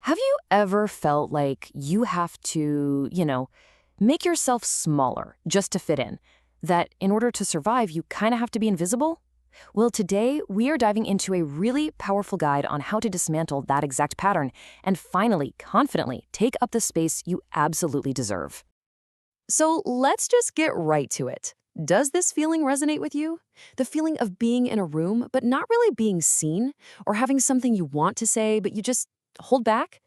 Have you ever felt like you have to, make yourself smaller just to fit in? That in order to survive, you kind of have to be invisible? Well, today we are diving into a really powerful guide on how to dismantle that exact pattern and finally, confidently take up the space you absolutely deserve. So let's just get right to it. Does this feeling resonate with you? The feeling of being in a room, but not really being seen, or having something you want to say, but you just hold back?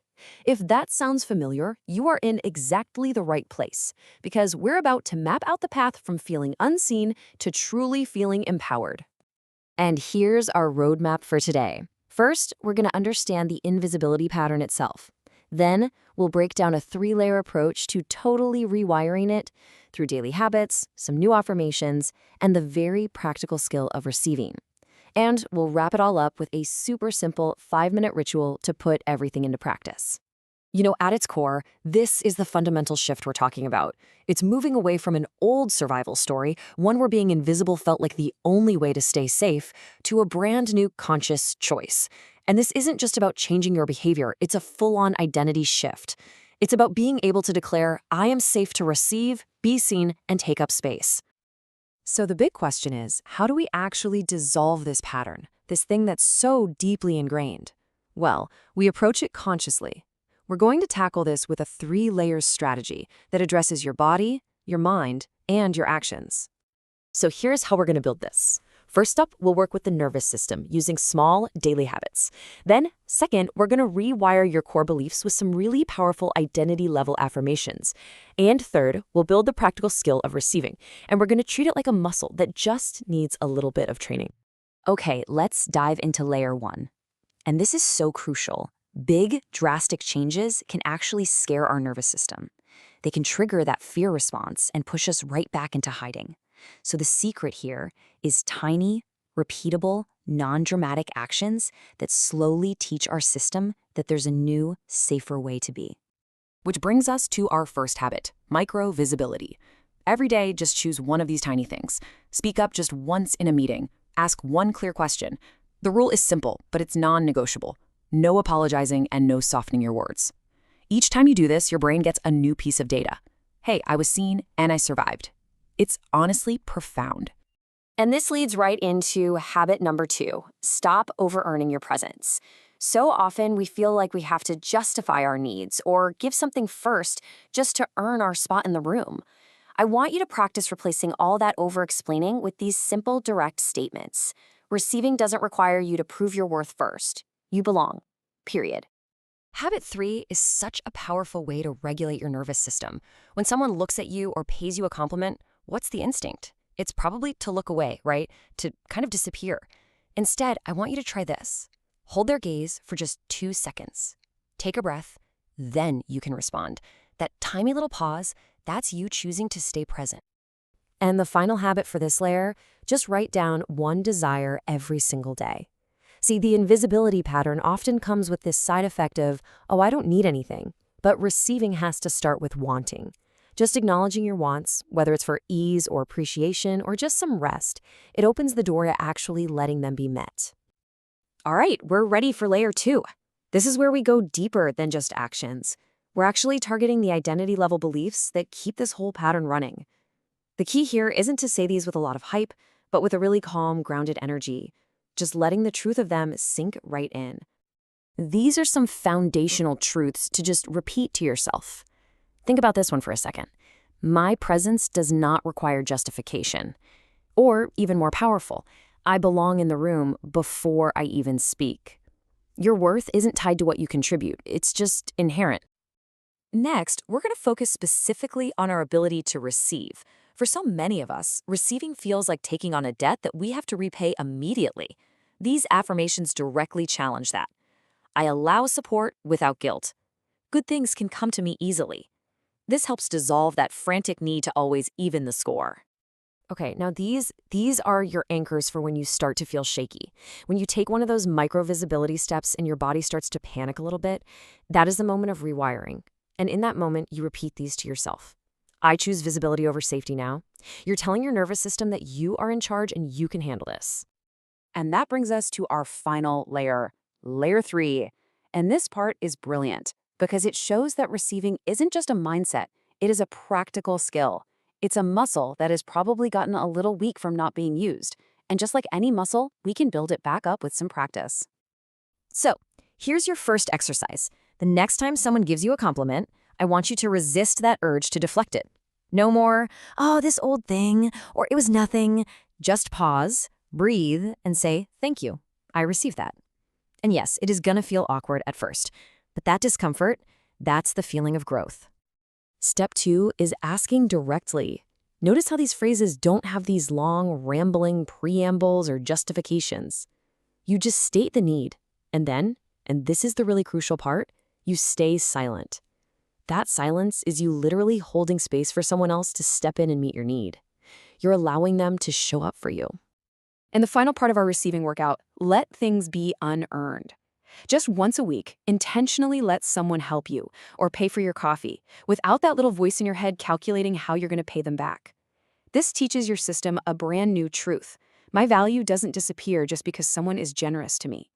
If that sounds familiar, you are in exactly the right place, because we're about to map out the path from feeling unseen to truly feeling empowered. And here's our roadmap for today. First, we're going to understand the invisibility pattern itself. Then, we'll break down a 3-layer approach to totally rewiring it through daily habits, some new affirmations, and the very practical skill of receiving. And we'll wrap it all up with a super simple 5-minute ritual to put everything into practice. At its core, this is the fundamental shift we're talking about. It's moving away from an old survival story, one where being invisible felt like the only way to stay safe, to a brand new conscious choice. And this isn't just about changing your behavior, it's a full-on identity shift. It's about being able to declare, I am safe to receive, be seen, and take up space. So the big question is, how do we actually dissolve this pattern, this thing that's so deeply ingrained? Well, we approach it consciously. We're going to tackle this with a 3-layer strategy that addresses your body, your mind, and your actions. So here's how we're going to build this. First up, we'll work with the nervous system using small daily habits. Then, second, we're going to rewire your core beliefs with some really powerful identity-level affirmations. And third, we'll build the practical skill of receiving, and we're going to treat it like a muscle that just needs a little bit of training. Okay, let's dive into layer 1. And this is so crucial. Big, drastic changes can actually scare our nervous system. They can trigger that fear response and push us right back into hiding. So the secret here is tiny, repeatable, non-dramatic actions that slowly teach our system that there's a new, safer way to be. Which brings us to our first habit, micro-visibility. Every day, just choose one of these tiny things. Speak up just once in a meeting. Ask one clear question. The rule is simple, but it's non-negotiable. No apologizing and no softening your words. Each time you do this, your brain gets a new piece of data. Hey, I was seen and I survived. It's honestly profound. And this leads right into habit number 2, stop over-earning your presence. So often we feel like we have to justify our needs or give something first just to earn our spot in the room. I want you to practice replacing all that over-explaining with these simple, direct statements. Receiving doesn't require you to prove your worth first. You belong, period. Habit 3 is such a powerful way to regulate your nervous system. When someone looks at you or pays you a compliment, what's the instinct? It's probably to look away, right? To kind of disappear. Instead, I want you to try this. Hold their gaze for just 2 seconds. Take a breath, then you can respond. That tiny little pause, that's you choosing to stay present. And the final habit for this layer, just write down one desire every single day. See, the invisibility pattern often comes with this side effect of, oh, I don't need anything. But receiving has to start with wanting. Just acknowledging your wants, whether it's for ease or appreciation or just some rest, it opens the door to actually letting them be met. All right, we're ready for layer 2. This is where we go deeper than just actions. We're actually targeting the identity-level beliefs that keep this whole pattern running. The key here isn't to say these with a lot of hype, but with a really calm, grounded energy. Just letting the truth of them sink right in. These are some foundational truths to just repeat to yourself. Think about this one for a second. My presence does not require justification. Or, even more powerful, I belong in the room before I even speak. Your worth isn't tied to what you contribute. It's just inherent. Next, we're going to focus specifically on our ability to receive. For so many of us, receiving feels like taking on a debt that we have to repay immediately. These affirmations directly challenge that. I allow support without guilt. Good things can come to me easily. This helps dissolve that frantic need to always even the score. Okay, now these are your anchors for when you start to feel shaky. When you take one of those micro-visibility steps and your body starts to panic a little bit, that is the moment of rewiring. And in that moment, you repeat these to yourself. I choose visibility over safety now. You're telling your nervous system that you are in charge and you can handle this. And that brings us to our final layer, layer 3. And this part is brilliant because it shows that receiving isn't just a mindset, it is a practical skill. It's a muscle that has probably gotten a little weak from not being used. And just like any muscle, we can build it back up with some practice. So, here's your first exercise. The next time someone gives you a compliment, I want you to resist that urge to deflect it. No more, oh, this old thing, or it was nothing. Just pause, breathe, and say, thank you. I received that. And yes, it is gonna feel awkward at first, but that discomfort, that's the feeling of growth. Step 2 is asking directly. Notice how these phrases don't have these long, rambling preambles or justifications. You just state the need, and then, and this is the really crucial part, you stay silent. That silence is you literally holding space for someone else to step in and meet your need. You're allowing them to show up for you. And the final part of our receiving workout, let things be unearned. Just once a week, intentionally let someone help you or pay for your coffee without that little voice in your head calculating how you're going to pay them back. This teaches your system a brand new truth. My value doesn't disappear just because someone is generous to me.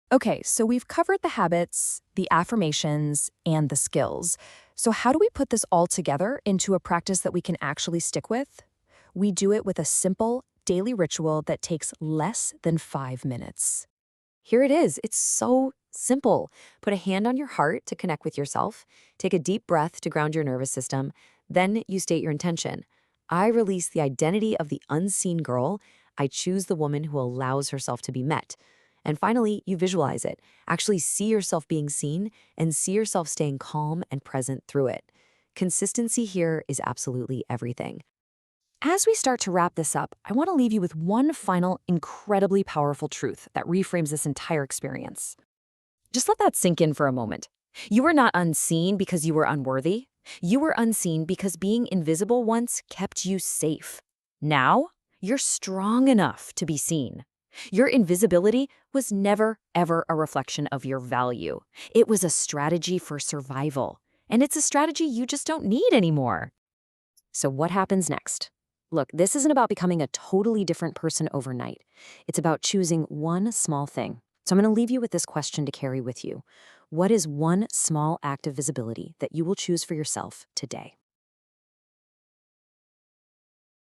Okay, so we've covered the habits, the affirmations, and the skills. So how do we put this all together into a practice that we can actually stick with? We do it with a simple, daily ritual that takes less than 5 minutes. Here it is. It's so simple. Put a hand on your heart to connect with yourself. Take a deep breath to ground your nervous system. Then you state your intention. I release the identity of the unseen girl. I choose the woman who allows herself to be met. And finally, you visualize it. Actually see yourself being seen and see yourself staying calm and present through it. Consistency here is absolutely everything. As we start to wrap this up, I want to leave you with one final, incredibly powerful truth that reframes this entire experience. Just let that sink in for a moment. You were not unseen because you were unworthy. You were unseen because being invisible once kept you safe. Now, you're strong enough to be seen. Your invisibility was never, ever a reflection of your value. It was a strategy for survival. And it's a strategy you just don't need anymore. So what happens next? Look, this isn't about becoming a totally different person overnight. It's about choosing one small thing. So I'm going to leave you with this question to carry with you. What is one small act of visibility that you will choose for yourself today?